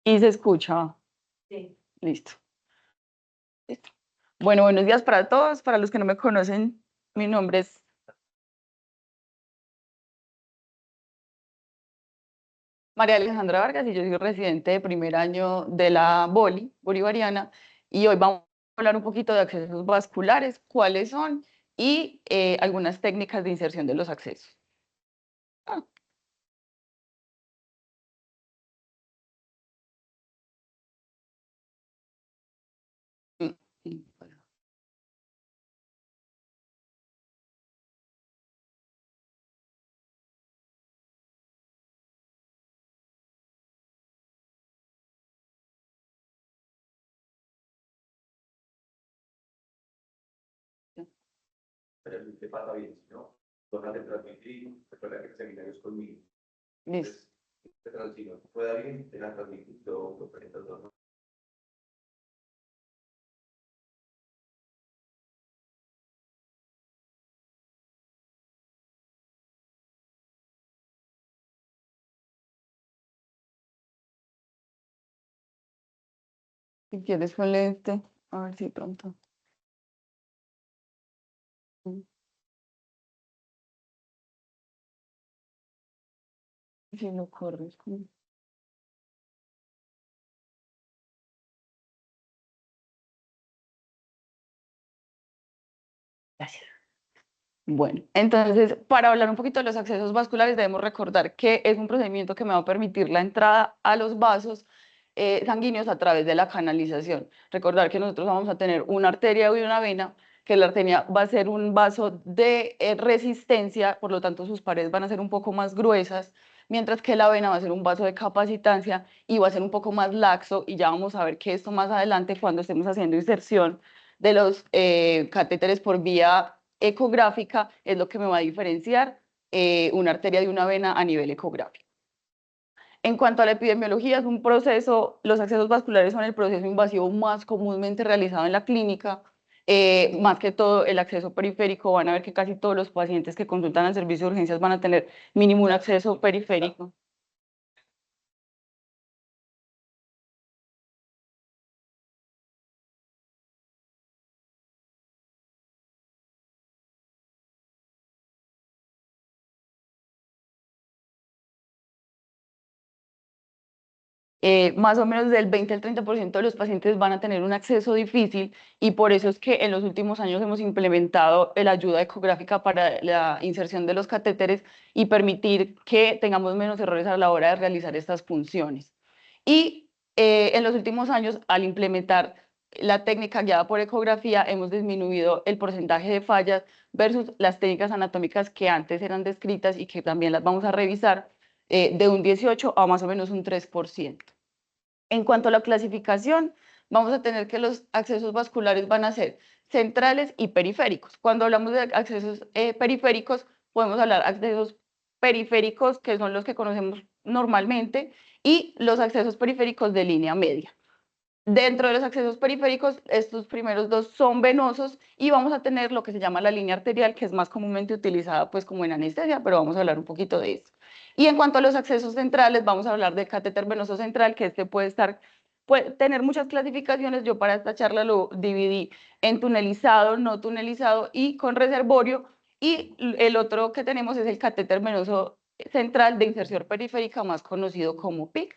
Y se escucha. Sí. Listo. Listo. Bueno, buenos días para todos. Para los que no me conocen, mi nombre es María Alejandra Vargas y yo soy residente de primer año de la Bolivariana. Y hoy vamos a hablar un poquito de accesos vasculares, cuáles son y algunas técnicas de inserción de los accesos. Ah, mm, bueno. Pero si te pasa bien, si no, tócate transmitir, recuerda que el seminario es conmigo. Listo. Entonces, te transmito, pueda bien, te la transmitir, lo presentas dos. Si quieres ponle este, a ver si pronto. Mm, Si lo corres. Gracias. Bueno, entonces, para hablar un poquito de los accesos vasculares, debemos recordar que es un procedimiento que me va a permitir la entrada a los vasos sanguíneos a través de la canalización. Recordar que nosotros vamos a tener una arteria y una vena, que la arteria va a ser un vaso de resistencia, por lo tanto sus paredes van a ser un poco más gruesas, mientras que la vena va a ser un vaso de capacitancia y va a ser un poco más laxo, y ya vamos a ver que esto más adelante cuando estemos haciendo inserción de los catéteres por vía ecográfica es lo que me va a diferenciar una arteria de una vena a nivel ecográfico. En cuanto a la epidemiología, es un proceso, los accesos vasculares son el proceso invasivo más comúnmente realizado en la clínica. Más que todo el acceso periférico, van a ver que casi todos los pacientes que consultan al servicio de urgencias van a tener mínimo un acceso periférico. Más o menos del 20 al 30% de los pacientes van a tener un acceso difícil, y por eso es que en los últimos años hemos implementado la ayuda ecográfica para la inserción de los catéteres y permitir que tengamos menos errores a la hora de realizar estas funciones. Y en los últimos años, al implementar la técnica guiada por ecografía, hemos disminuido el porcentaje de fallas versus las técnicas anatómicas que antes eran descritas y que también las vamos a revisar, de un 18 a más o menos un 3%. En cuanto a la clasificación, vamos a tener que los accesos vasculares van a ser centrales y periféricos. Cuando hablamos de accesos periféricos, podemos hablar de accesos periféricos, que son los que conocemos normalmente, y los accesos periféricos de línea media. Dentro de los accesos periféricos, estos primeros dos son venosos, y vamos a tener lo que se llama la línea arterial, que es más comúnmente utilizada pues como en anestesia, pero vamos a hablar un poquito de eso. Y en cuanto a los accesos centrales, vamos a hablar del catéter venoso central, que este puede tener muchas clasificaciones. Yo para esta charla lo dividí en tunelizado, no tunelizado y con reservorio, y el otro que tenemos es el catéter venoso central de inserción periférica, más conocido como PIC.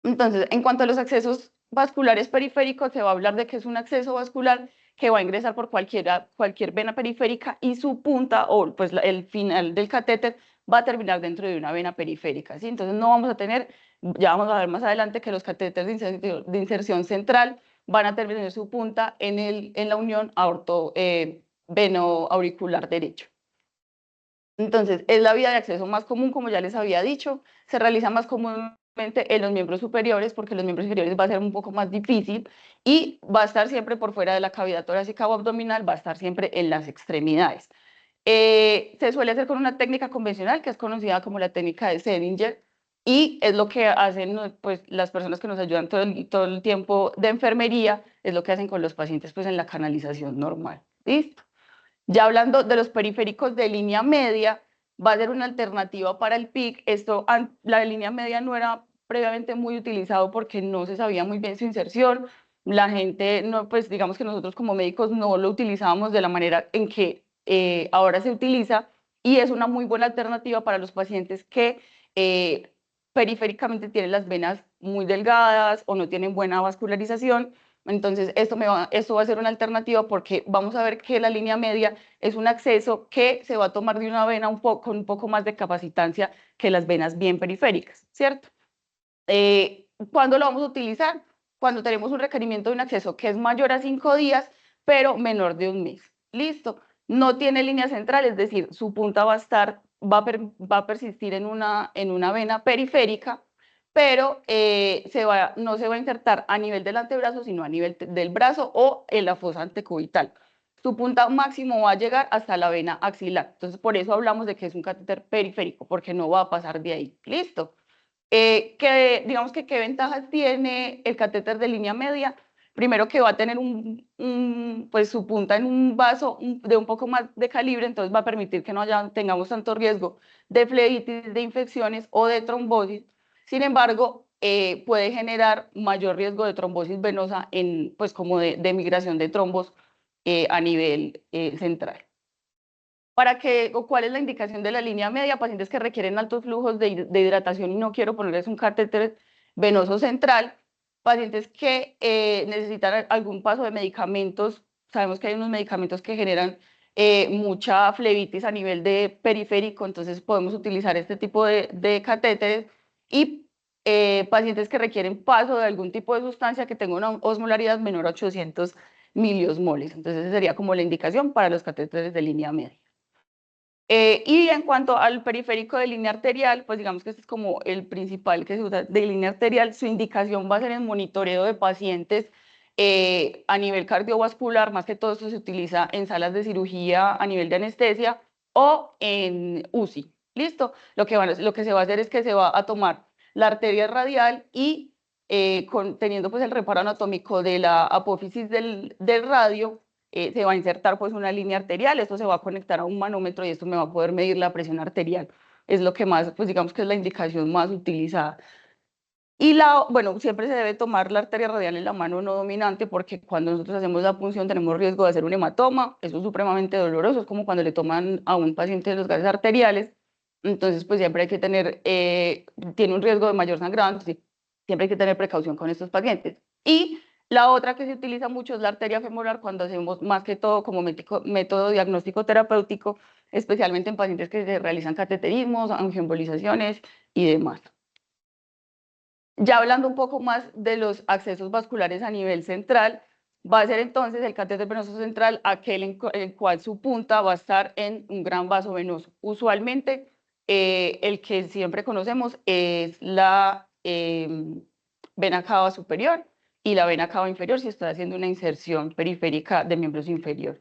Entonces, en cuanto a los accesos vasculares periféricos, se va a hablar de que es un acceso vascular que va a ingresar por cualquier vena periférica, y su punta o pues el final del catéter va a terminar dentro de una vena periférica, ¿sí? Entonces no vamos a tener, ya vamos a ver más adelante que los catéteres de inserción central van a tener su punta en la unión veno-auricular derecho. Entonces, es la vía de acceso más común, como ya les había dicho. Se realiza más comúnmente en los miembros superiores, porque los miembros inferiores va a ser un poco más difícil, y va a estar siempre por fuera de la cavidad torácica o abdominal, va a estar siempre en las extremidades. Se suele hacer con una técnica convencional que es conocida como la técnica de Sedinger, y es lo que hacen pues, las personas que nos ayudan todo el tiempo de enfermería, es lo que hacen con los pacientes pues, en la canalización normal. ¿Listo? Ya hablando de los periféricos de línea media, va a ser una alternativa para el PIC. La línea media no era previamente muy utilizado porque no se sabía muy bien su inserción. La gente, no, pues digamos que nosotros como médicos no lo utilizábamos de la manera en que ahora se utiliza y es una muy buena alternativa para los pacientes que periféricamente tienen las venas muy delgadas o no tienen buena vascularización. Entonces, esto va a ser una alternativa porque vamos a ver que la línea media es un acceso que se va a tomar de una vena con un poco más de capacitancia que las venas bien periféricas, ¿cierto? ¿Cuándo lo vamos a utilizar? Cuando tenemos un requerimiento de un acceso que es mayor a 5 días, pero menor de un mes. Listo. No tiene línea central, es decir, su punta va a persistir en una vena periférica, pero no se va a insertar a nivel del antebrazo, sino a nivel del brazo o en la fosa antecubital. Su punta máximo va a llegar hasta la vena axilar. Entonces, por eso hablamos de que es un catéter periférico, porque no va a pasar de ahí. Listo. Digamos que qué ventajas tiene el catéter de línea media. Primero que va a tener pues su punta en un vaso de un poco más de calibre, entonces va a permitir que no tengamos tanto riesgo de flebitis, de infecciones o de trombosis. Sin embargo, puede generar mayor riesgo de trombosis venosa pues como de migración de trombos a nivel central. ¿Cuál es la indicación de la línea media? Pacientes que requieren altos flujos de hidratación y no quiero ponerles un catéter venoso central. Pacientes que necesitan algún paso de medicamentos. Sabemos que hay unos medicamentos que generan mucha flebitis a nivel de periférico, entonces podemos utilizar este tipo de catéteres. Y pacientes que requieren paso de algún tipo de sustancia que tenga una osmolaridad menor a 800 miliosmoles. Entonces, esa sería como la indicación para los catéteres de línea media. Y en cuanto al periférico de línea arterial, pues digamos que este es como el principal que se usa de línea arterial. Su indicación va a ser en monitoreo de pacientes a nivel cardiovascular, más que todo esto se utiliza en salas de cirugía a nivel de anestesia o en UCI. ¿Listo? Lo que se va a hacer es que se va a tomar la arteria radial y teniendo pues el reparo anatómico de la apófisis del radio, se va a insertar pues una línea arterial, esto se va a conectar a un manómetro y esto me va a poder medir la presión arterial. Es lo que más, pues digamos que es la indicación más utilizada. Y bueno, siempre se debe tomar la arteria radial en la mano no dominante porque cuando nosotros hacemos la punción tenemos riesgo de hacer un hematoma, eso es supremamente doloroso, es como cuando le toman a un paciente los gases arteriales, entonces pues siempre hay que tener, tiene un riesgo de mayor sangrado, entonces siempre hay que tener precaución con estos pacientes. Y la otra que se utiliza mucho es la arteria femoral cuando hacemos más que todo como método diagnóstico terapéutico, especialmente en pacientes que se realizan cateterismos, angioembolizaciones y demás. Ya hablando un poco más de los accesos vasculares a nivel central, va a ser entonces el catéter venoso central aquel en el cual su punta va a estar en un gran vaso venoso. Usualmente el que siempre conocemos es la vena cava superior y la vena cava inferior si estoy haciendo una inserción periférica de miembros inferior.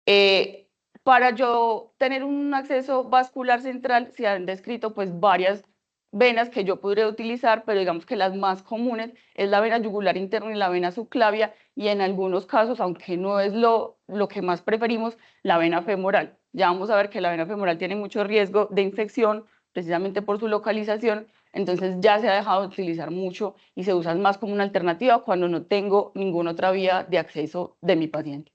Eh, para yo tener un acceso vascular central se han descrito pues varias venas que yo podría utilizar, pero digamos que las más comunes es la vena yugular interna y la vena subclavia y en algunos casos, aunque no es lo que más preferimos, la vena femoral. Ya vamos a ver que la vena femoral tiene mucho riesgo de infección precisamente por su localización, entonces ya se ha dejado de utilizar mucho y se usa más como una alternativa cuando no tengo ninguna otra vía de acceso de mi paciente.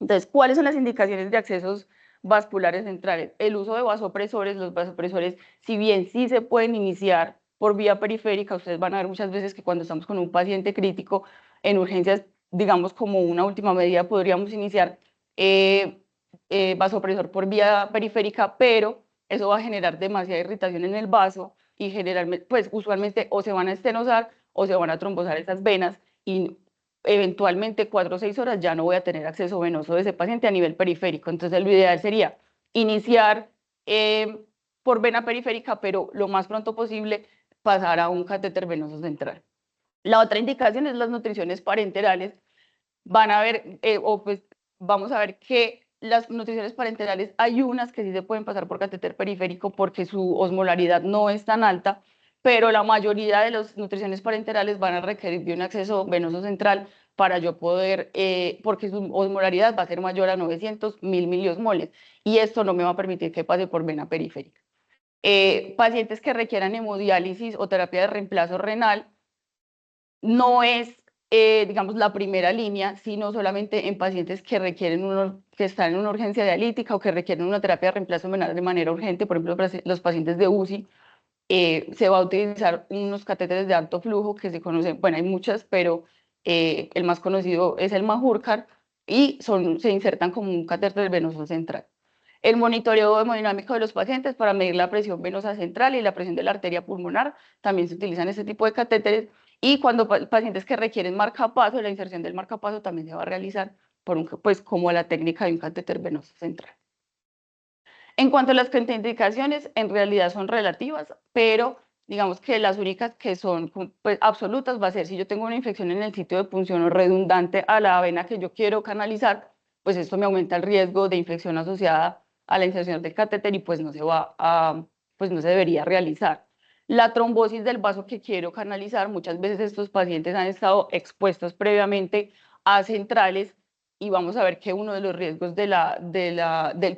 Entonces, ¿cuáles son las indicaciones de accesos vasculares centrales? El uso de vasopresores. Los vasopresores, si bien sí se pueden iniciar por vía periférica, ustedes van a ver muchas veces que cuando estamos con un paciente crítico en urgencias, digamos como una última medida, podríamos iniciar vasopresor por vía periférica, pero eso va a generar demasiada irritación en el vaso y generalmente, pues usualmente o se van a estenosar o se van a trombosar esas venas y eventualmente 4 o 6 horas ya no voy a tener acceso venoso de ese paciente a nivel periférico. Entonces, lo ideal sería iniciar por vena periférica, pero lo más pronto posible pasar a un catéter venoso central. La otra indicación es las nutriciones parenterales. Van a ver, o pues vamos a ver que las nutriciones parenterales hay unas que sí se pueden pasar por catéter periférico porque su osmolaridad no es tan alta, pero la mayoría de las nutriciones parenterales van a requerir de un acceso venoso central para yo poder, porque su osmolaridad va a ser mayor a 900, 1000 miliosmoles, y esto no me va a permitir que pase por vena periférica. Pacientes que requieran hemodiálisis o terapia de reemplazo renal no es, digamos, la primera línea, sino solamente en pacientes que requieren que están en una urgencia dialítica o que requieren una terapia de reemplazo renal de manera urgente, por ejemplo, los pacientes de UCI. Se va a utilizar unos catéteres de alto flujo que se conocen, bueno, hay muchas, pero el más conocido es el Majorcar y se insertan como un catéter venoso central. El monitoreo hemodinámico de los pacientes para medir la presión venosa central y la presión de la arteria pulmonar, también se utilizan este tipo de catéteres, y cuando pacientes que requieren marcapaso, la inserción del marcapaso también se va a realizar pues como la técnica de un catéter venoso central. En cuanto a las contraindicaciones, en realidad son relativas, pero digamos que las únicas que son pues, absolutas va a ser si yo tengo una infección en el sitio de punción o redundante a la vena que yo quiero canalizar, pues esto me aumenta el riesgo de infección asociada a la inserción del catéter y pues pues no se debería realizar. La trombosis del vaso que quiero canalizar, muchas veces estos pacientes han estado expuestos previamente a centrales y vamos a ver que uno de los riesgos del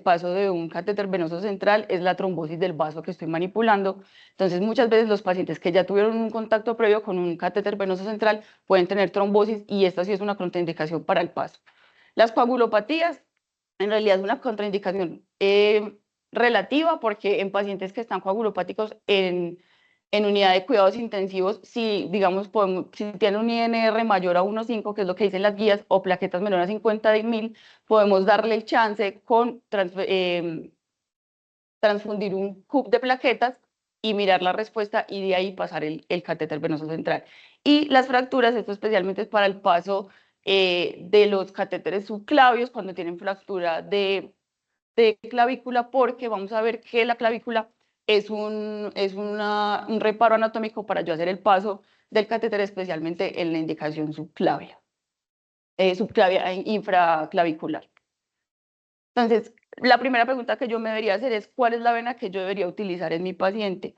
paso de un catéter venoso central es la trombosis del vaso que estoy manipulando. Entonces, muchas veces los pacientes que ya tuvieron un contacto previo con un catéter venoso central pueden tener trombosis y esta sí es una contraindicación para el paso. Las coagulopatías, en realidad es una contraindicación relativa porque en pacientes que están coagulopáticos en unidad de cuidados intensivos, si digamos si tiene un INR mayor a 1,5, que es lo que dicen las guías, o plaquetas menores a 50.000, podemos darle el chance con transfundir un cup de plaquetas y mirar la respuesta y de ahí pasar el catéter venoso central. Y las fracturas, esto especialmente es para el paso de los catéteres subclavios cuando tienen fractura de clavícula, porque vamos a ver que la clavícula es un reparo anatómico para yo hacer el paso del catéter, especialmente en la indicación subclavia, subclavia infraclavicular. Entonces, la primera pregunta que yo me debería hacer es, ¿cuál es la vena que yo debería utilizar en mi paciente?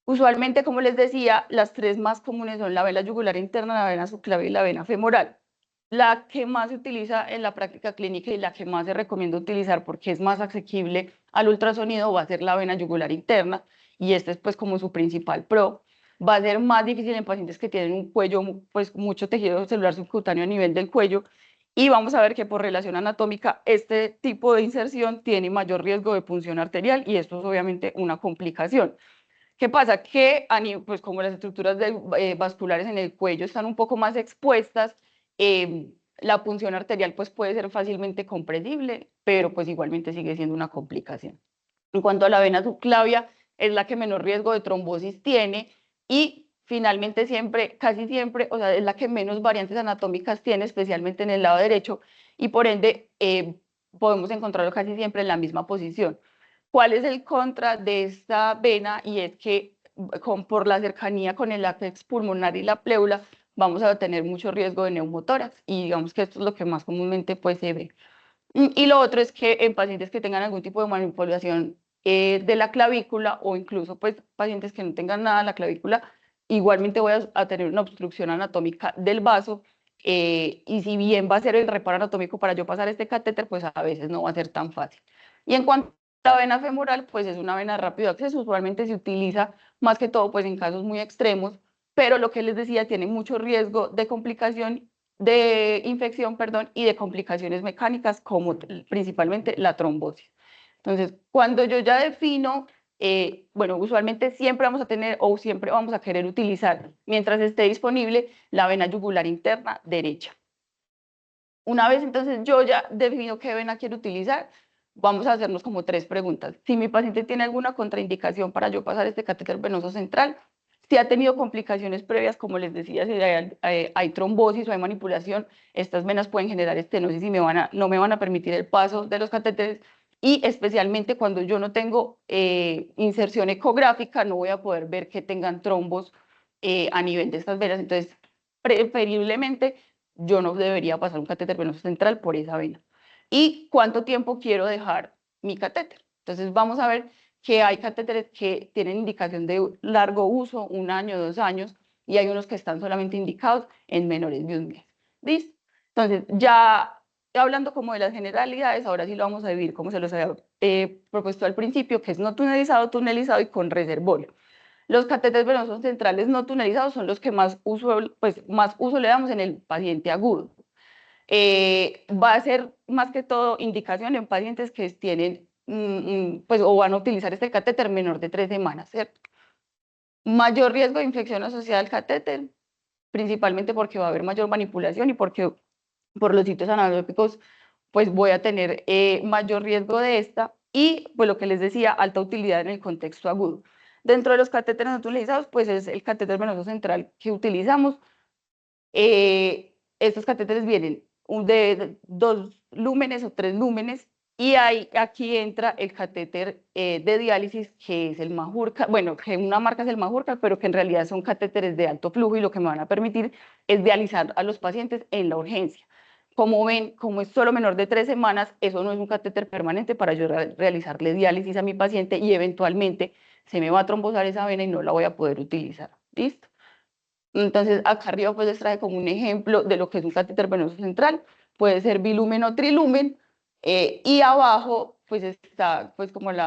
Usualmente, como les decía, las tres más comunes son la vena yugular interna, la vena subclavia y la vena femoral. La que más se utiliza en la práctica clínica y la que más se recomienda utilizar porque es más asequible al ultrasonido va a ser la vena yugular interna, y este es pues como su principal pro. Va a ser más difícil en pacientes que tienen un cuello, pues mucho tejido celular subcutáneo a nivel del cuello, y vamos a ver que por relación anatómica este tipo de inserción tiene mayor riesgo de punción arterial y esto es obviamente una complicación. ¿Qué pasa? Que pues como las estructuras vasculares en el cuello están un poco más expuestas, la punción arterial pues puede ser fácilmente comprensible, pero pues igualmente sigue siendo una complicación. En cuanto a la vena subclavia, es la que menor riesgo de trombosis tiene y finalmente siempre, casi siempre, o sea, es la que menos variantes anatómicas tiene, especialmente en el lado derecho, y por ende podemos encontrarlo casi siempre en la misma posición. ¿Cuál es el contra de esta vena? Y es que por la cercanía con el ápex pulmonar y la pleura, vamos a tener mucho riesgo de neumotórax y digamos que esto es lo que más comúnmente pues, se ve. Y lo otro es que en pacientes que tengan algún tipo de manipulación de la clavícula o incluso pues pacientes que no tengan nada en la clavícula, igualmente voy a tener una obstrucción anatómica del vaso, y si bien va a ser el reparo anatómico para yo pasar este catéter, pues a veces no va a ser tan fácil. Y en cuanto a la vena femoral, pues es una vena de rápido acceso, usualmente se utiliza más que todo pues en casos muy extremos, pero lo que les decía tiene mucho riesgo de complicación de infección, perdón, y de complicaciones mecánicas como principalmente la trombosis. Entonces, cuando yo ya defino, bueno, usualmente siempre vamos a tener o siempre vamos a querer utilizar, mientras esté disponible, la vena yugular interna derecha. Una vez entonces yo ya defino qué vena quiero utilizar, vamos a hacernos como tres preguntas. Si mi paciente tiene alguna contraindicación para yo pasar este catéter venoso central, si ha tenido complicaciones previas, como les decía, si hay trombosis o hay manipulación, estas venas pueden generar estenosis y no me van a permitir el paso de los catéteres, y especialmente cuando yo no tengo inserción ecográfica, no voy a poder ver que tengan trombos a nivel de estas venas. Entonces, preferiblemente yo no debería pasar un catéter venoso central por esa vena. ¿Y cuánto tiempo quiero dejar mi catéter? Entonces vamos a ver que hay catéteres que tienen indicación de largo uso, 1 año, 2 años, y hay unos que están solamente indicados en menores de 1 mes. ¿Listo? Entonces ya hablando como de las generalidades, ahora sí lo vamos a dividir como se los había propuesto al principio, que es no tunelizado, tunelizado y con reservorio. Los catéteres venosos centrales no tunelizados son los que más uso le damos en el paciente agudo. Va a ser más que todo indicación en pacientes que tienen, pues, o van a utilizar este catéter menor de 3 semanas, ¿cierto? Mayor riesgo de infección asociada al catéter, principalmente porque va a haber mayor manipulación y porque por los sitios anatómicos, pues voy a tener mayor riesgo de esta y, pues lo que les decía, alta utilidad en el contexto agudo. Dentro de los catéteres no utilizados, pues es el catéter venoso central que utilizamos. Estos catéteres vienen de 2 lúmenes o 3 lúmenes y aquí entra el catéter de diálisis, que es el Majorca, bueno, que una marca es el Majorca, pero que en realidad son catéteres de alto flujo y lo que me van a permitir es dializar a los pacientes en la urgencia. Como ven, como es solo menor de 3 semanas, eso no es un catéter permanente para yo realizarle diálisis a mi paciente y eventualmente se me va a trombosar esa vena y no la voy a poder utilizar. ¿Listo? Entonces, acá arriba pues les trae como un ejemplo de lo que es un catéter venoso central. Puede ser bilumen o trilumen. Y abajo pues está pues como el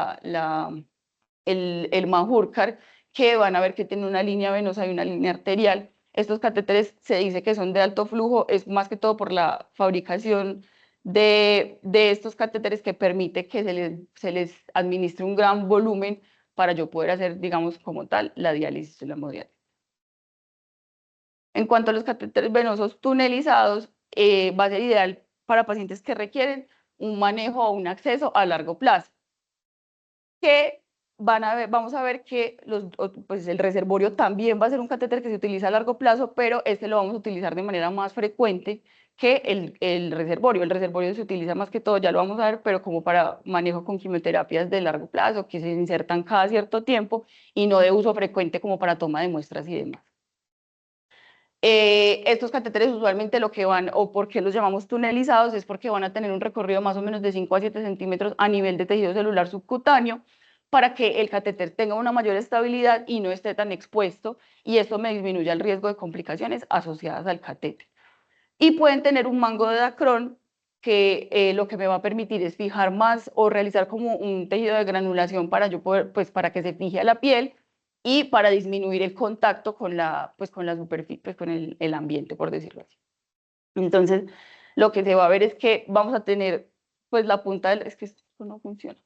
Majorcar, que van a ver que tiene una línea venosa y una línea arterial. Estos catéteres se dice que son de alto flujo, es más que todo por la fabricación de estos catéteres que permite que se les administre un gran volumen para yo poder hacer, digamos, como tal, la diálisis y la hemodiálisis. En cuanto a los catéteres venosos tunelizados, va a ser ideal para pacientes que requieren un manejo o un acceso a largo plazo, que vamos a ver que pues el reservorio también va a ser un catéter que se utiliza a largo plazo, pero este lo vamos a utilizar de manera más frecuente que el reservorio. El reservorio se utiliza más que todo, ya lo vamos a ver, pero como para manejo con quimioterapias de largo plazo, que se insertan cada cierto tiempo y no de uso frecuente como para toma de muestras y demás. Estos catéteres usualmente lo que van, o por qué los llamamos tunelizados, es porque van a tener un recorrido más o menos de 5 a 7 centímetros a nivel de tejido celular subcutáneo para que el catéter tenga una mayor estabilidad y no esté tan expuesto, y esto me disminuye el riesgo de complicaciones asociadas al catéter. Y pueden tener un mango de Dacron que lo que me va a permitir es fijar más o realizar como un tejido de granulación para yo poder, pues para que se fije a la piel y para disminuir el contacto pues con la superficie, pues con el ambiente, por decirlo así. Entonces, lo que se va a ver es que vamos a tener, pues la punta es que esto no funciona.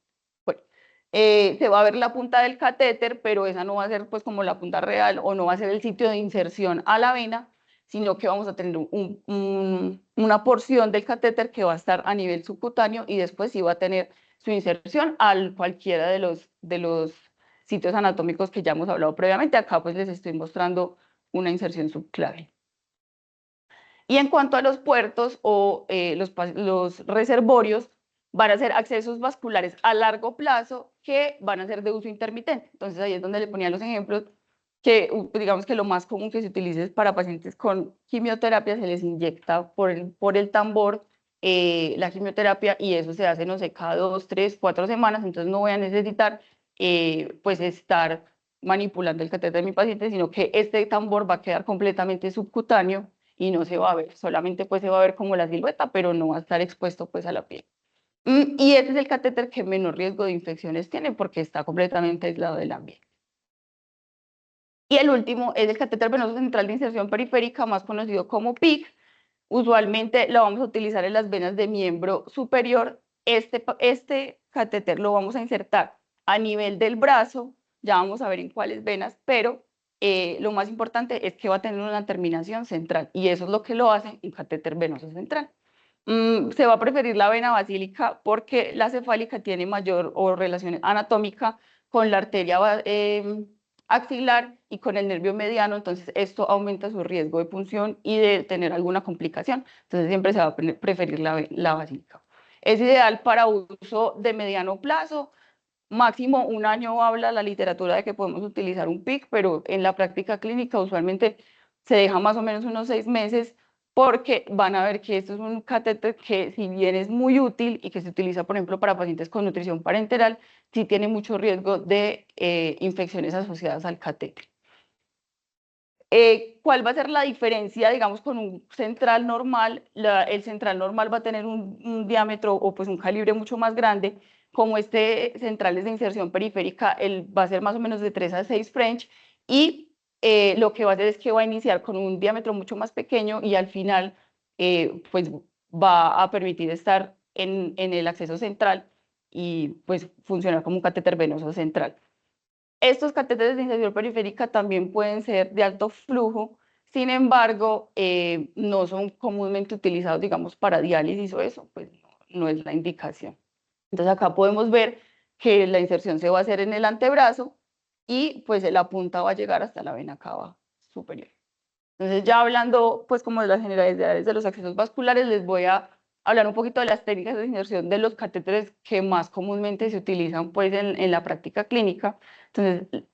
Bueno, se va a ver la punta del catéter, pero esa no va a ser pues como la punta real o no va a ser el sitio de inserción a la vena, sino que vamos a tener una porción del catéter que va a estar a nivel subcutáneo y después sí va a tener su inserción a cualquiera de los sitios anatómicos que ya hemos hablado previamente. Acá pues les estoy mostrando una inserción subclavial. Y en cuanto a los puertos o los reservorios, van a ser accesos vasculares a largo plazo que van a ser de uso intermitente. Entonces ahí es donde le ponía los ejemplos que digamos que lo más común que se utiliza es para pacientes con quimioterapia, se les inyecta por el tambor la quimioterapia y eso se hace, no sé, cada 2, 3, 4 semanas, entonces no voy a necesitar pues estar manipulando el catéter de mi paciente, sino que este tambor va a quedar completamente subcutáneo y no se va a ver, solamente pues se va a ver como la silueta, pero no va a estar expuesto pues a la piel. Y este es el catéter que menor riesgo de infecciones tiene porque está completamente aislado del ambiente. Y el último es el catéter venoso central de inserción periférica, más conocido como PIC. Usualmente lo vamos a utilizar en las venas de miembro superior. Este catéter lo vamos a insertar a nivel del brazo, ya vamos a ver en cuáles venas, pero lo más importante es que va a tener una terminación central y eso es lo que lo hace un catéter venoso central. Se va a preferir la vena basílica porque la cefálica tiene mayor o relación anatómica con la arteria axilar y con el nervio mediano, entonces esto aumenta su riesgo de punción y de tener alguna complicación, entonces siempre se va a preferir la basílica. Es ideal para uso de mediano plazo, máximo un año habla la literatura de que podemos utilizar un PIC, pero en la práctica clínica usualmente se deja más o menos unos 6 meses porque van a ver que esto es un catéter que si bien es muy útil y que se utiliza, por ejemplo, para pacientes con nutrición parenteral, sí tiene mucho riesgo de infecciones asociadas al catéter. ¿Cuál va a ser la diferencia, digamos, con un central normal? El central normal va a tener un diámetro o pues un calibre mucho más grande. Como este central es de inserción periférica, él va a ser más o menos de 3 a 6 French y lo que va a hacer es que va a iniciar con un diámetro mucho más pequeño y al final pues va a permitir estar en el acceso central y pues funcionar como un catéter venoso central. Estos catéteres de inserción periférica también pueden ser de alto flujo, sin embargo, no son comúnmente utilizados, digamos, para diálisis o eso, pues no es la indicación. Entonces acá podemos ver que la inserción se va a hacer en el antebrazo y pues la punta va a llegar hasta la vena cava superior. Entonces ya hablando pues como de las generalidades de los accesos vasculares, les voy a hablar un poquito de las técnicas de inserción de los catéteres que más comúnmente se utilizan pues en la práctica clínica. Entonces,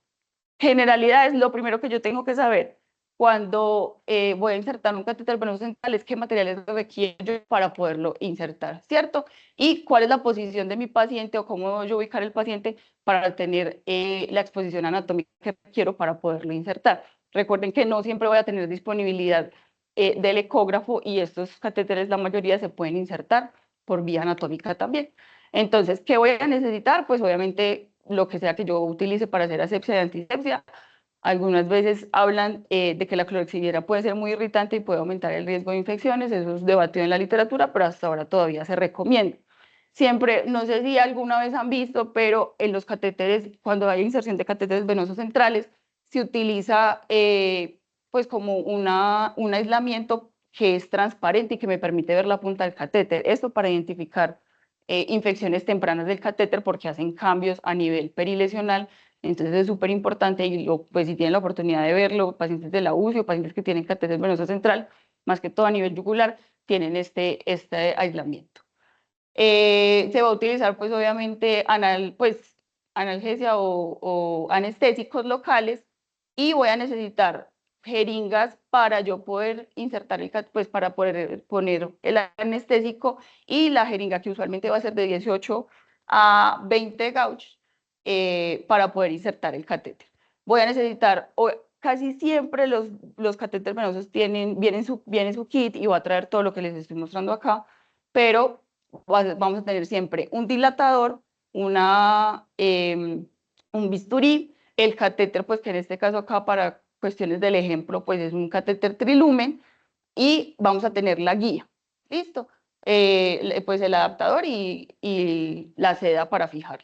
generalidades, lo primero que yo tengo que saber cuando voy a insertar un catéter venoso central es qué materiales requiero yo para poderlo insertar, ¿cierto? Y cuál es la posición de mi paciente o cómo yo ubicar el paciente para tener la exposición anatómica que quiero para poderlo insertar. Recuerden que no siempre voy a tener disponibilidad del ecógrafo y estos catéteres, la mayoría se pueden insertar por vía anatómica también. Entonces, ¿qué voy a necesitar? Pues obviamente lo que sea que yo utilice para hacer asepsia y antisepsia. Algunas veces hablan de que la clorexidina puede ser muy irritante y puede aumentar el riesgo de infecciones, eso es debatido en la literatura, pero hasta ahora todavía se recomienda. Siempre, no sé si alguna vez han visto, pero en los catéteres, cuando hay inserción de catéteres venosos centrales, se utiliza pues como un aislamiento que es transparente y que me permite ver la punta del catéter. Esto para identificar infecciones tempranas del catéter porque hacen cambios a nivel perilesional. Entonces es súper importante y pues si tienen la oportunidad de verlo, pacientes de la UCI o pacientes que tienen catéter venoso central, más que todo a nivel yugular, tienen este aislamiento. Se va a utilizar pues obviamente analgesia o anestésicos locales y voy a necesitar jeringas para yo poder insertar pues para poder poner el anestésico y la jeringa que usualmente va a ser de 18 a 20 gauge para poder insertar el catéter. Voy a necesitar, casi siempre los catéteres venosos vienen su kit y va a traer todo lo que les estoy mostrando acá, pero vamos a tener siempre un dilatador, un bisturí, el catéter, pues que en este caso acá para cuestiones del ejemplo, pues es un catéter trilumen y vamos a tener la guía, ¿listo? Pues el adaptador y la seda para fijar.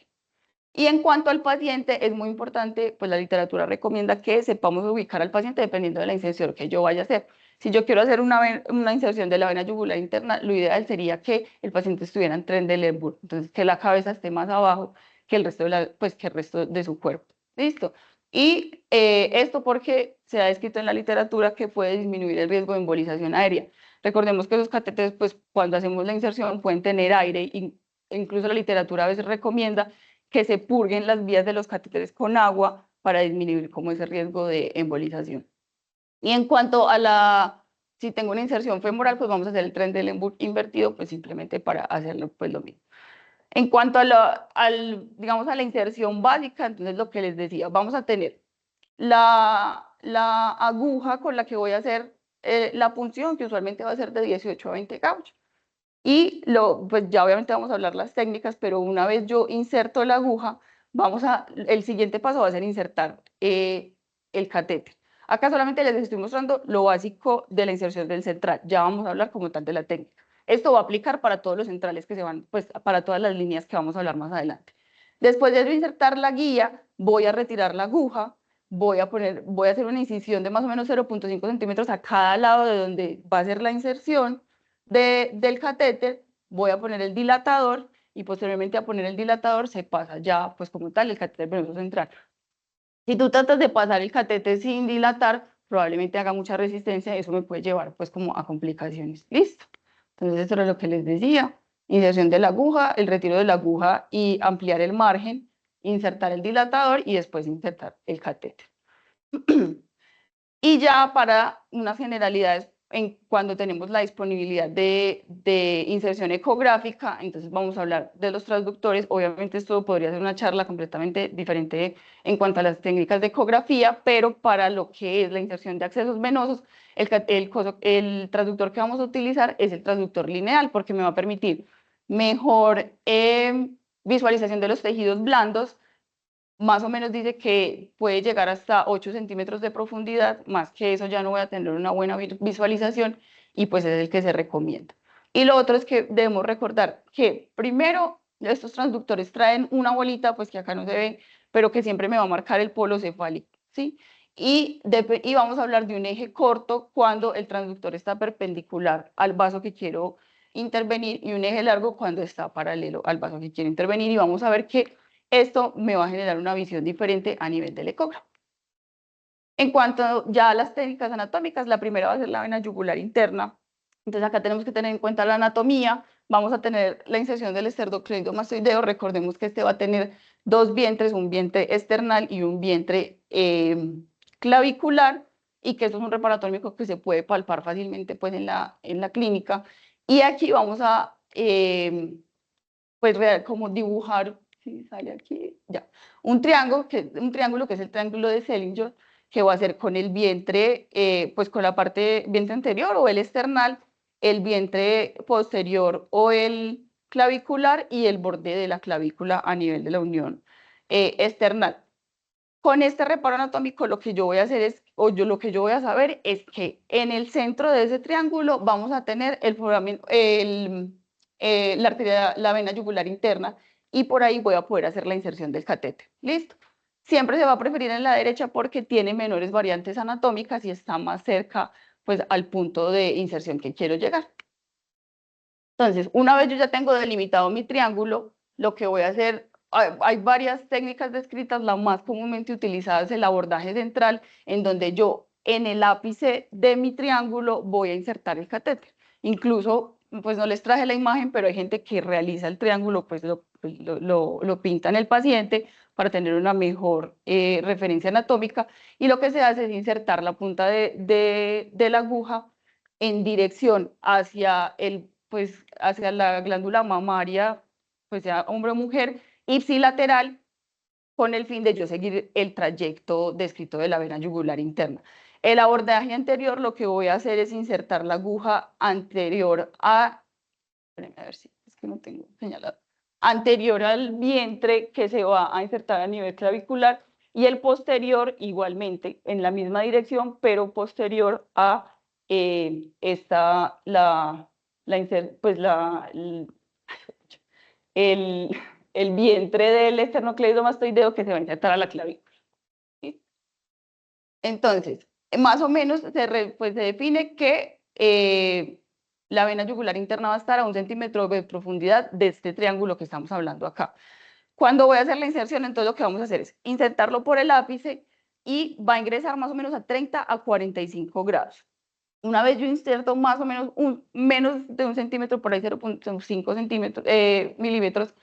Y en cuanto al paciente, es muy importante, pues la literatura recomienda que sepamos ubicar al paciente dependiendo de la inserción que yo vaya a hacer. Si yo quiero hacer una inserción de la vena yugular interna, lo ideal sería que el paciente estuviera en Trendelenburg, entonces que la cabeza esté más abajo que el resto pues que el resto de su cuerpo. ¿Listo? Y esto porque se ha descrito en la literatura que puede disminuir el riesgo de embolización aérea. Recordemos que los catéteres, pues cuando hacemos la inserción pueden tener aire e incluso la literatura a veces recomienda que se purguen las vías de los catéteres con agua para disminuir como ese riesgo de embolización. Y en cuanto a si tengo una inserción femoral, pues vamos a hacer el Trendelenburg invertido, pues simplemente para hacerlo pues lo mismo. En cuanto digamos, a la inserción básica, entonces lo que les decía, vamos a tener la aguja con la que voy a hacer la punción, que usualmente va a ser de 18 a 20 gauchos. Y pues ya obviamente vamos a hablar las técnicas, pero una vez yo inserto la aguja, el siguiente paso va a ser insertar el catéter. Acá solamente les estoy mostrando lo básico de la inserción del central. Ya vamos a hablar como tal de la técnica. Esto va a aplicar para todos los centrales que se van, pues para todas las líneas que vamos a hablar más adelante. Después de insertar la guía, voy a retirar la aguja, voy a hacer una incisión de más o menos 0,5 centímetros a cada lado de donde va a ser la inserción del catéter, voy a poner el dilatador y posteriormente a poner el dilatador se pasa ya, pues como tal, el catéter venoso central. Si tú tratas de pasar el catéter sin dilatar, probablemente haga mucha resistencia y eso me puede llevar pues como a complicaciones. Listo. Entonces eso era lo que les decía. Inserción de la aguja, el retiro de la aguja y ampliar el margen, insertar el dilatador y después insertar el catéter. Y ya para unas generalidades cuando tenemos la disponibilidad de inserción ecográfica, entonces vamos a hablar de los transductores. Obviamente esto podría ser una charla completamente diferente en cuanto a las técnicas de ecografía, pero para lo que es la inserción de accesos venosos, el transductor que vamos a utilizar es el transductor lineal, porque me va a permitir mejor visualización de los tejidos blandos. Más o menos dice que puede llegar hasta 8 centímetros de profundidad, más que eso ya no voy a tener una buena visualización y pues es el que se recomienda. Y lo otro es que debemos recordar que primero estos transductores traen una bolita, pues que acá no se ve, pero que siempre me va a marcar el polo cefálico, ¿sí? Y vamos a hablar de un eje corto cuando el transductor está perpendicular al vaso que quiero intervenir y un eje largo cuando está paralelo al vaso que quiero intervenir, y vamos a ver que esto me va a generar una visión diferente a nivel del ecógrafo. En cuanto ya a las técnicas anatómicas, la primera va a ser la vena yugular interna. Entonces acá tenemos que tener en cuenta la anatomía. Vamos a tener la inserción del esternocleidomastoideo. Recordemos que este va a tener dos vientres, un vientre external y un vientre clavicular, y que esto es un reparo anatómico que se puede palpar fácilmente pues, en la clínica. Y aquí vamos a pues como dibujar, si sale aquí, ya, un triángulo que es el triángulo de Selinger, que va a ser con el vientre, pues con la parte vientre anterior o el external, el vientre posterior o el clavicular y el borde de la clavícula a nivel de la unión external. Con este reparo anatómico lo que yo voy a hacer es, lo que yo voy a saber es que en el centro de ese triángulo vamos a tener la vena yugular interna, y por ahí voy a poder hacer la inserción del catéter. ¿Listo? Siempre se va a preferir en la derecha porque tiene menores variantes anatómicas y está más cerca pues, al punto de inserción que quiero llegar. Entonces, una vez yo ya tengo delimitado mi triángulo, lo que voy a hacer, hay varias técnicas descritas, la más comúnmente utilizada es el abordaje central, en donde yo en el ápice de mi triángulo voy a insertar el catéter. Incluso, pues no les traje la imagen, pero hay gente que realiza el triángulo, pues lo pinta en el paciente para tener una mejor referencia anatómica, y lo que se hace es insertar la punta de la aguja en dirección hacia pues hacia la glándula mamaria, pues sea hombre o mujer, ipsilateral, con el fin de yo seguir el trayecto descrito de la vena yugular interna. El abordaje anterior, lo que voy a hacer es insertar la aguja anterior espérenme a ver si es que no tengo señalado, anterior al vientre, que se va a insertar a nivel clavicular, y el posterior igualmente en la misma dirección, pero posterior a pues el, el vientre del esternocleidomastoideo que se va a insertar a la clavícula. ¿Sí? Entonces, más o menos pues se define que la vena yugular interna va a estar a 1 centímetro de profundidad de este triángulo que estamos hablando acá. Cuando voy a hacer la inserción, entonces lo que vamos a hacer es insertarlo por el ápice y va a ingresar más o menos a 30 a 45 grados. Una vez yo inserto más o menos menos de 1 centímetro, por ahí 0,5 milímetros,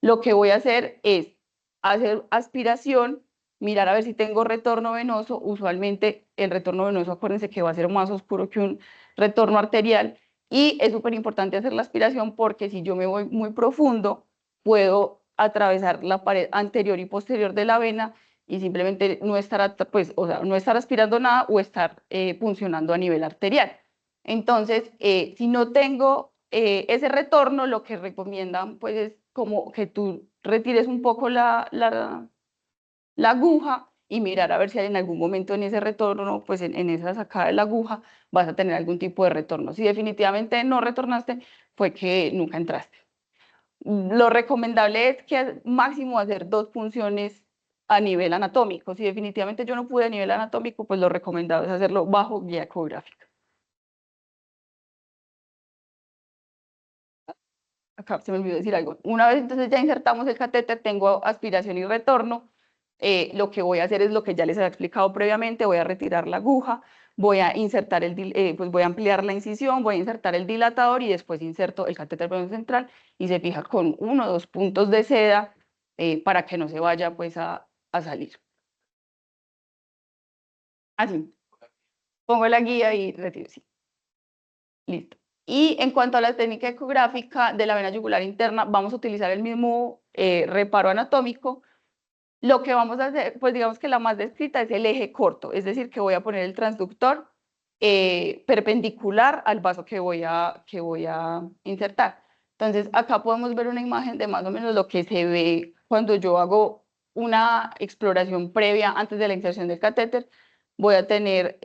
lo que voy a hacer es hacer aspiración, mirar a ver si tengo retorno venoso. Usualmente el retorno venoso, acuérdense que va a ser más oscuro que un retorno arterial, y es súper importante hacer la aspiración porque si yo me voy muy profundo, puedo atravesar la pared anterior y posterior de la vena y simplemente no estar, pues, o sea, no estar aspirando nada o estar funcionando a nivel arterial. Entonces, si no tengo ese retorno, lo que recomiendan pues es como que tú retires un poco la aguja y mirar a ver si hay en algún momento en ese retorno, pues en esa sacada de la aguja, vas a tener algún tipo de retorno. Si definitivamente no retornaste, fue que nunca entraste. Lo recomendable es que máximo hacer 2 funciones a nivel anatómico. Si definitivamente yo no pude a nivel anatómico, pues lo recomendable es hacerlo bajo guía ecográfica. Acá se me olvidó decir algo. Una vez entonces ya insertamos el catéter, tengo aspiración y retorno. Lo que voy a hacer es lo que ya les había explicado previamente, voy a retirar la aguja, voy a insertar pues voy a ampliar la incisión, voy a insertar el dilatador y después inserto el catéter venoso central, y se fija con 1 o 2 puntos de seda para que no se vaya pues a salir. Así, pongo la guía y retiro, sí. Listo. Y en cuanto a la técnica ecográfica de la vena yugular interna, vamos a utilizar el mismo reparo anatómico. Lo que vamos a hacer, pues digamos que la más descrita es el eje corto, es decir, que voy a poner el transductor perpendicular al vaso que voy a insertar. Entonces, acá podemos ver una imagen de más o menos lo que se ve cuando yo hago una exploración previa antes de la inserción del catéter. Voy a tener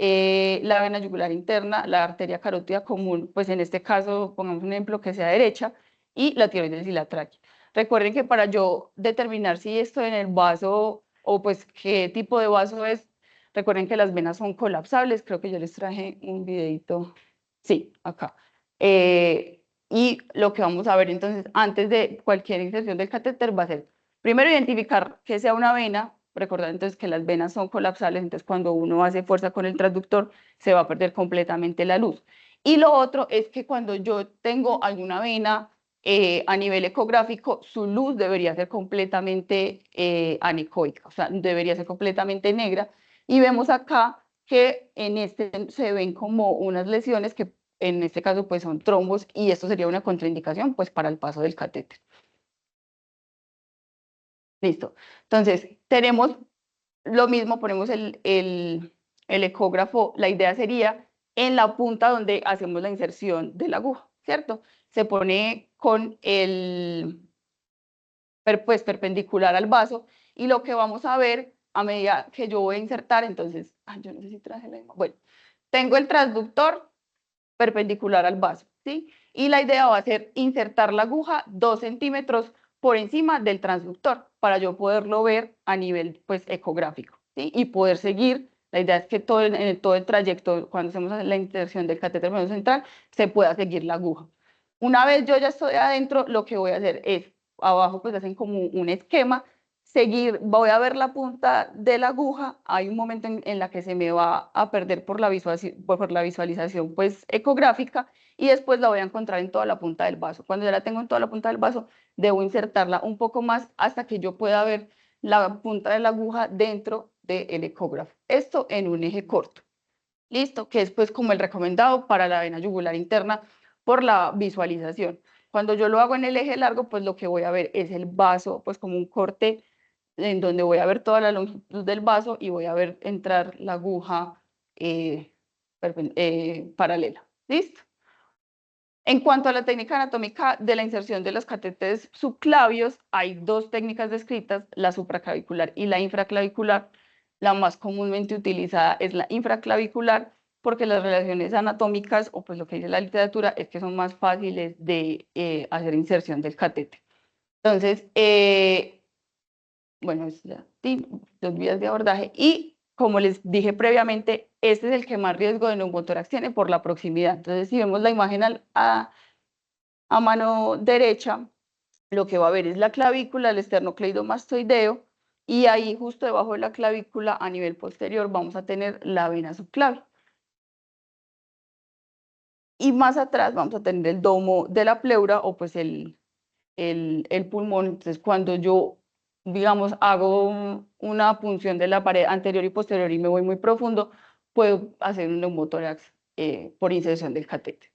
la vena yugular interna, la arteria carótida común, pues en este caso, pongamos un ejemplo que sea derecha, y la tiroides y la tráquea. Recuerden que para yo determinar si estoy en el vaso o pues qué tipo de vaso es, recuerden que las venas son colapsables, creo que yo les traje un videito, sí, acá. Y lo que vamos a ver entonces antes de cualquier inserción del catéter va a ser, primero identificar que sea una vena, recordar entonces que las venas son colapsables, entonces cuando uno hace fuerza con el transductor se va a perder completamente la luz. Y lo otro es que cuando yo tengo alguna vena a nivel ecográfico, su luz debería ser completamente anecoica, o sea, debería ser completamente negra. Y vemos acá que en este se ven como unas lesiones que en este caso pues son trombos y esto sería una contraindicación pues para el paso del catéter. Listo. Entonces, tenemos lo mismo, ponemos el ecógrafo, la idea sería en la punta donde hacemos la inserción de la aguja, ¿cierto? Se pone con pues perpendicular al vaso y lo que vamos a ver a medida que yo voy a insertar, entonces, yo no sé si traje la imagen, bueno, tengo el transductor perpendicular al vaso, ¿sí? Y la idea va a ser insertar la aguja 2 centímetros por encima del transductor para yo poderlo ver a nivel, pues, ecográfico, ¿sí? Y poder seguir, la idea es que todo el trayecto, cuando hacemos la inserción del catéter venoso central, se pueda seguir la aguja. Una vez yo ya estoy adentro, lo que voy a hacer es, abajo pues hacen como un esquema, seguir, voy a ver la punta de la aguja, hay un momento en la que se me va a perder por la visualización pues ecográfica y después la voy a encontrar en toda la punta del vaso. Cuando ya la tengo en toda la punta del vaso, debo insertarla un poco más hasta que yo pueda ver la punta de la aguja dentro del ecógrafo. Esto en un eje corto. Listo, que es pues como el recomendado para la vena yugular interna por la visualización. Cuando yo lo hago en el eje largo, pues lo que voy a ver es el vaso, pues como un corte en donde voy a ver toda la longitud del vaso y voy a ver entrar la aguja paralela. ¿Listo? En cuanto a la técnica anatómica de la inserción de los catéteres subclavios, hay dos técnicas descritas, la supraclavicular y la infraclavicular. La más comúnmente utilizada es la infraclavicular porque las relaciones anatómicas, o pues lo que dice la literatura, es que son más fáciles de hacer inserción del catéter. Entonces, bueno, es ya, sí, dos vías de abordaje y como les dije previamente, este es el que más riesgo de neumotórax tiene por la proximidad. Entonces, si vemos la imagen a mano derecha, lo que va a ver es la clavícula, el esternocleidomastoideo, y ahí justo debajo de la clavícula, a nivel posterior, vamos a tener la vena subclavia. Y más atrás vamos a tener el domo de la pleura o pues el pulmón. Entonces, cuando yo, digamos, hago una punción de la pared anterior y posterior y me voy muy profundo, puedo hacer un neumotórax por inserción del catéter.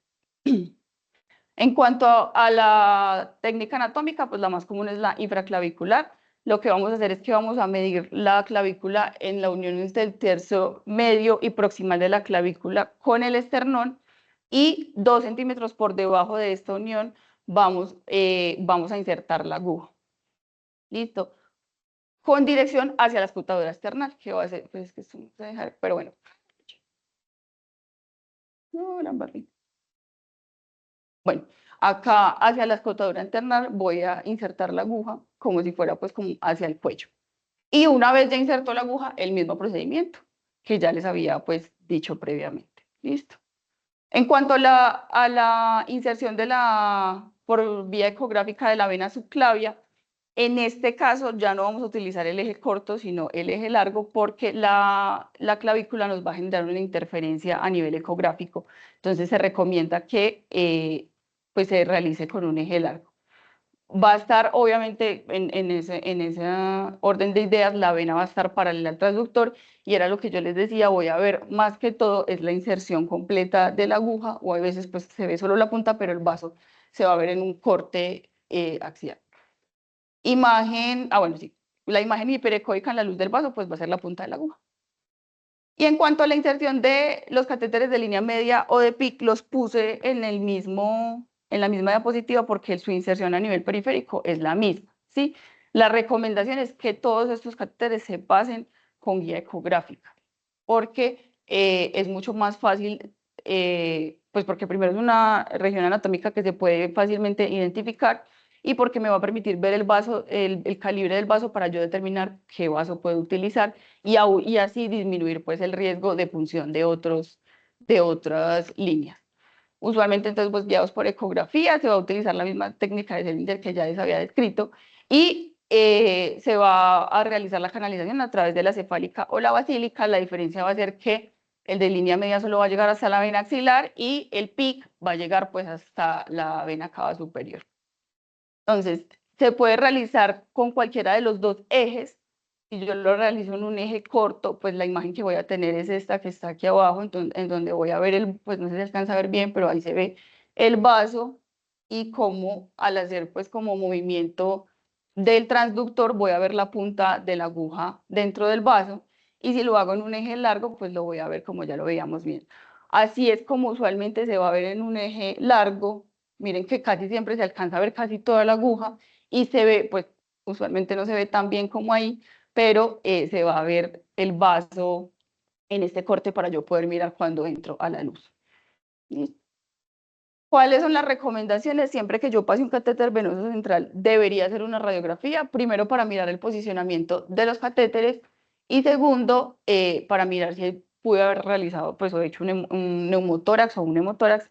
En cuanto a la técnica anatómica, pues la más común es la infraclavicular. Lo que vamos a hacer es que vamos a medir la clavícula en la unión entre el tercio medio y proximal de la clavícula con el esternón y 2 centímetros por debajo de esta unión vamos a insertar la aguja. ¿Listo? Con dirección hacia la escrutadura external, que va a ser, pues es que esto no se dejar, pero bueno. No, la embarré. Bueno, acá hacia la escotadura internal voy a insertar la aguja como si fuera pues como hacia el cuello. Y una vez ya inserto la aguja, el mismo procedimiento que ya les había pues dicho previamente. ¿Listo? En cuanto a la inserción de por vía ecográfica de la vena subclavia, en este caso ya no vamos a utilizar el eje corto, sino el eje largo, porque la clavícula nos va a generar una interferencia a nivel ecográfico. Entonces se recomienda que pues se realice con un eje largo. va a estar, obviamente, en ese orden de ideas, la vena va a estar paralela al transductor, y era lo que yo les decía, voy a ver más que todo es la inserción completa de la aguja, o a veces pues se ve solo la punta, pero el vaso se va a ver en un corte axial. Imagen, bueno, sí, la imagen hiperecoica en la luz del vaso, pues va a ser la punta de la aguja. Y en cuanto a la inserción de los catéteres de línea media o de PIC, los puse en la misma diapositiva porque su inserción a nivel periférico es la misma, ¿sí? La recomendación es que todos estos catéteres se pasen con guía ecográfica, porque es mucho más fácil, pues porque primero es una región anatómica que se puede fácilmente identificar, y porque me va a permitir ver el vaso, el calibre del vaso para yo determinar qué vaso puedo utilizar y así disminuir pues el riesgo de punción de otras líneas. Usualmente entonces pues guiados por ecografía se va a utilizar la misma técnica de Selinger que ya les había descrito, y se va a realizar la canalización a través de la cefálica o la basílica. La diferencia va a ser que el de línea media solo va a llegar hasta la vena axilar y el PIC va a llegar pues hasta la vena cava superior. Entonces, se puede realizar con cualquiera de los dos ejes. Si yo lo realizo en un eje corto, pues la imagen que voy a tener es esta que está aquí abajo, en donde voy a ver pues no sé si alcanza a ver bien, pero ahí se ve el vaso, y como al hacer pues como movimiento del transductor voy a ver la punta de la aguja dentro del vaso, y si lo hago en un eje largo, pues lo voy a ver como ya lo veíamos bien. Así es como usualmente se va a ver en un eje largo. Miren que casi siempre se alcanza a ver casi toda la aguja, y se ve, pues usualmente no se ve tan bien como ahí, pero se va a ver el vaso en este corte para yo poder mirar cuando entro a la luz. ¿Listo? ¿Cuáles son las recomendaciones? Siempre que yo pase un catéter venoso central, debería hacer una radiografía, primero para mirar el posicionamiento de los catéteres, y segundo, para mirar si pude haber realizado, pues, o hecho un neumotórax o un hemotórax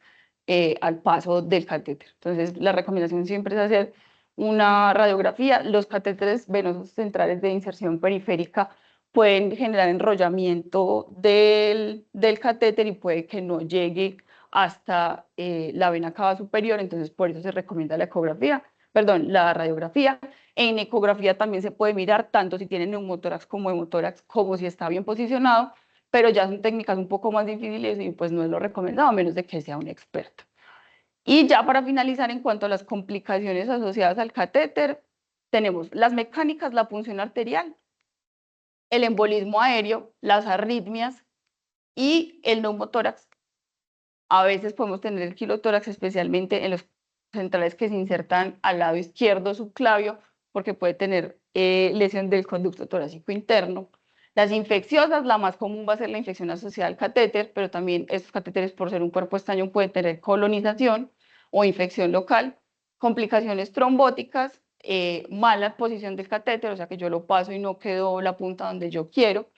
al paso del catéter. Entonces, la recomendación siempre es hacer una radiografía. Los catéteres venosos centrales de inserción periférica pueden generar enrollamiento del catéter y puede que no llegue hasta la vena cava superior, entonces por eso se recomienda la ecografía, perdón, la radiografía. En ecografía también se puede mirar tanto si tiene neumotórax como hemotórax, como si está bien posicionado, pero ya son técnicas un poco más difíciles y pues no es lo recomendado, a menos de que sea un experto. Y ya para finalizar, en cuanto a las complicaciones asociadas al catéter, tenemos las mecánicas, la punción arterial, el embolismo aéreo, las arritmias y el neumotórax. A veces podemos tener el quilotórax, especialmente en los centrales que se insertan al lado izquierdo subclavio, porque puede tener lesión del conducto torácico interno. Las infecciosas, la más común va a ser la infección asociada al catéter, pero también estos catéteres, por ser un cuerpo estaño, pueden tener colonización o infección local. Complicaciones trombóticas, mala posición del catéter, o sea que yo lo paso y no quedó la punta donde yo quiero,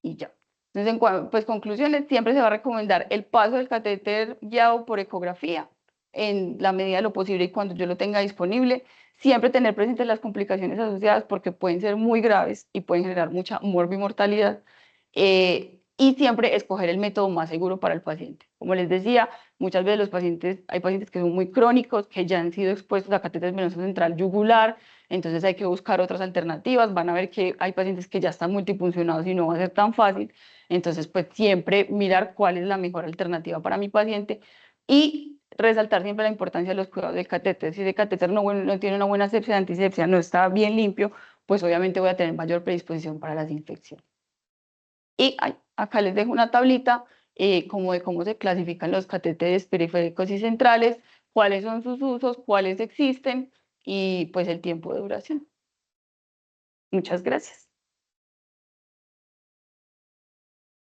y ya. Entonces, pues conclusiones, siempre se va a recomendar el paso del catéter guiado por ecografía en la medida de lo posible y cuando yo lo tenga disponible. Siempre tener presentes las complicaciones asociadas porque pueden ser muy graves y pueden generar mucha morbimortalidad. Y siempre escoger el método más seguro para el paciente. Como les decía, muchas veces hay pacientes que son muy crónicos, que ya han sido expuestos a catéter venoso central yugular, entonces hay que buscar otras alternativas. Van a ver que hay pacientes que ya están multifuncionados y no va a ser tan fácil. Entonces, pues siempre mirar cuál es la mejor alternativa para mi paciente, y resaltar siempre la importancia de los cuidados del catéter. Si ese catéter no tiene una buena asepsia, antisepsia, no está bien limpio, pues obviamente voy a tener mayor predisposición para las infecciones. Y acá les dejo una tablita como de cómo se clasifican los catéteres periféricos y centrales, cuáles son sus usos, cuáles existen y pues el tiempo de duración. Muchas gracias.